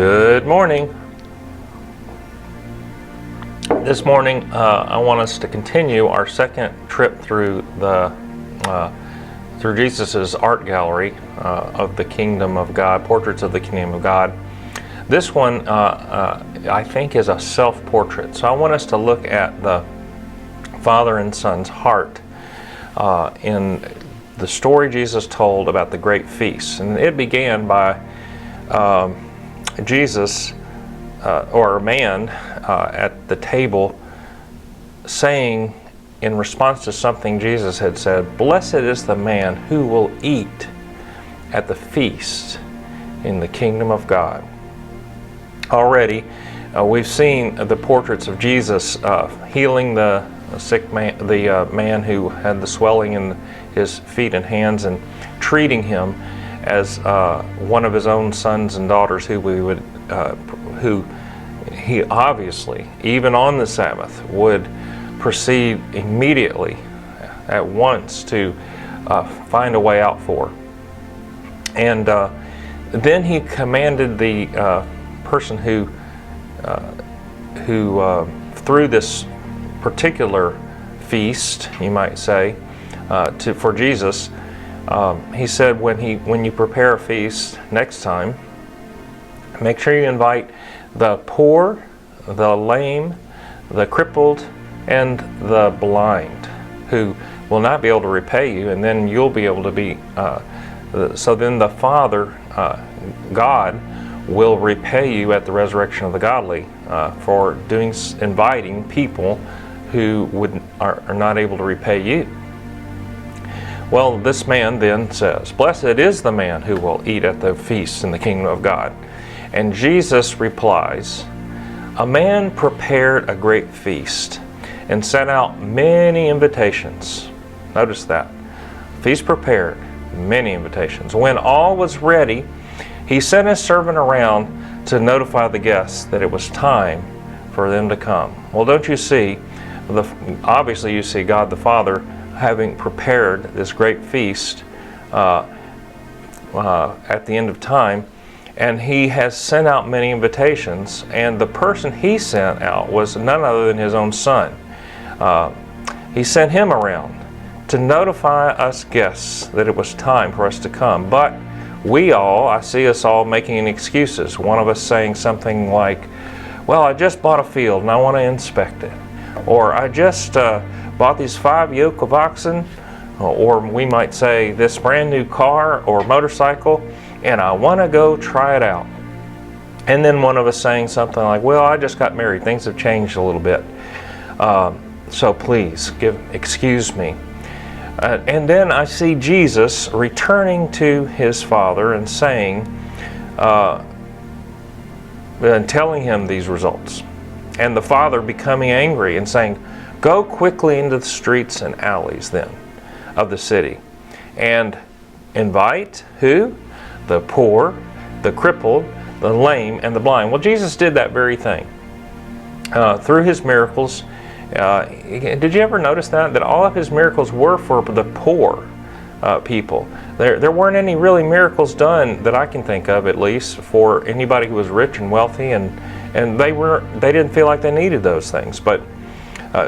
Good morning. This morning I want us to continue our second trip through through Jesus's art gallery of the Kingdom of God, portraits of the Kingdom of God. This one I think is a self-portrait. So I want us to look at the Father and Son's heart in the story Jesus told about the great feast. And it began by Jesus or a man at the table saying, in response to something Jesus had said, "Blessed is the man who will eat at the feast in the kingdom of God." Already we've seen the portraits of Jesus healing the sick man, the man who had the swelling in his feet and hands, and treating him as one of his own sons and daughters who he obviously, even on the Sabbath, would proceed immediately at once to find a way out for. And then he commanded the person who through this particular feast, you might say, for Jesus, he said, when you prepare a feast next time, make sure you invite the poor, the lame, the crippled, and the blind, who will not be able to repay you, and then you'll be able to be, so then the Father, God, will repay you at the resurrection of the godly for inviting people who are not able to repay you. Well, this man then says, "Blessed is the man who will eat at the feast in the kingdom of God." And Jesus replies, "A man prepared a great feast and sent out many invitations." Notice that. Feast prepared, many invitations. When all was ready, he sent his servant around to notify the guests that it was time for them to come. Well, don't you see, obviously you see God the Father having prepared this great feast at the end of time, and he has sent out many invitations, and the person he sent out was none other than his own son. He sent him around to notify us guests that it was time for us to come. But I see us all making excuses. One of us saying something like, "Well, I just bought a field and I want to inspect it," or "I just bought these 5 yoke of oxen," or we might say, "this brand new car or motorcycle, and I want to go try it out." And then one of us saying something like, "Well, I just got married. Things have changed a little bit. So please excuse me." And then I see Jesus returning to his Father and saying, and telling him these results. And the Father becoming angry and saying, "Go quickly into the streets and alleys then of the city and invite" who? "The poor, the crippled, the lame, and the blind." Well, Jesus did that very thing through his miracles. Did you ever notice that all of his miracles were for the poor people? There weren't any really miracles done that I can think of, at least, for anybody who was rich and wealthy, and they didn't feel like they needed those things. But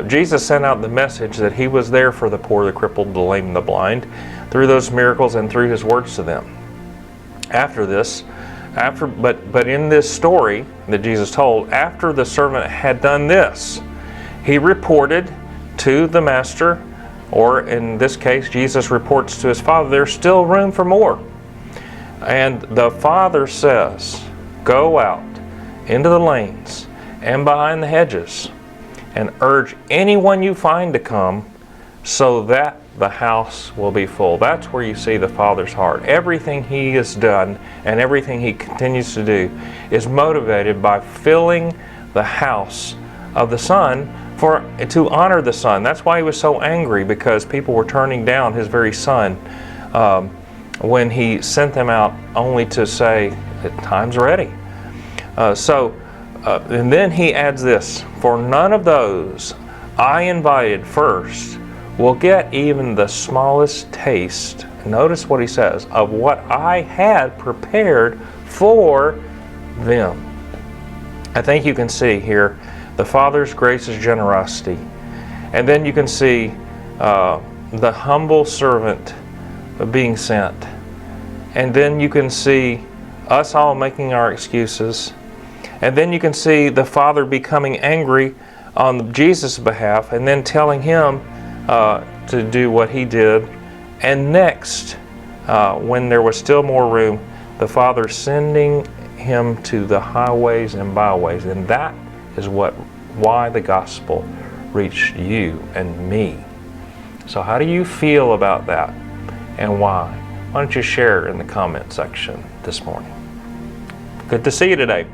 Jesus sent out the message that he was there for the poor, the crippled, the lame, and the blind through those miracles and through his words to them. But in this story that Jesus told, after the servant had done this, he reported to the master, or in this case, Jesus reports to his Father, "There's still room for more." And the Father says, "Go out into the lanes and behind the hedges and urge anyone you find to come, so that the house will be full." That's where you see the Father's heart. Everything he has done and everything he continues to do is motivated by filling the house of the Son to honor the Son. That's why he was so angry, because people were turning down his very Son when he sent them out only to say, "Time's ready." And then he adds this, "For none of those I invited first will get even the smallest taste," notice what he says, "of what I had prepared for them. I think you can see here the Father's gracious generosity. And then you can see the humble servant being sent. And then you can see us all making our excuses. And then you can see the Father becoming angry on Jesus' behalf and then telling him to do what he did. And next, when there was still more room, the Father sending him to the highways and byways. And that is why the gospel reached you and me. So how do you feel about that, and why? Why don't you share in the comment section this morning? Good to see you today.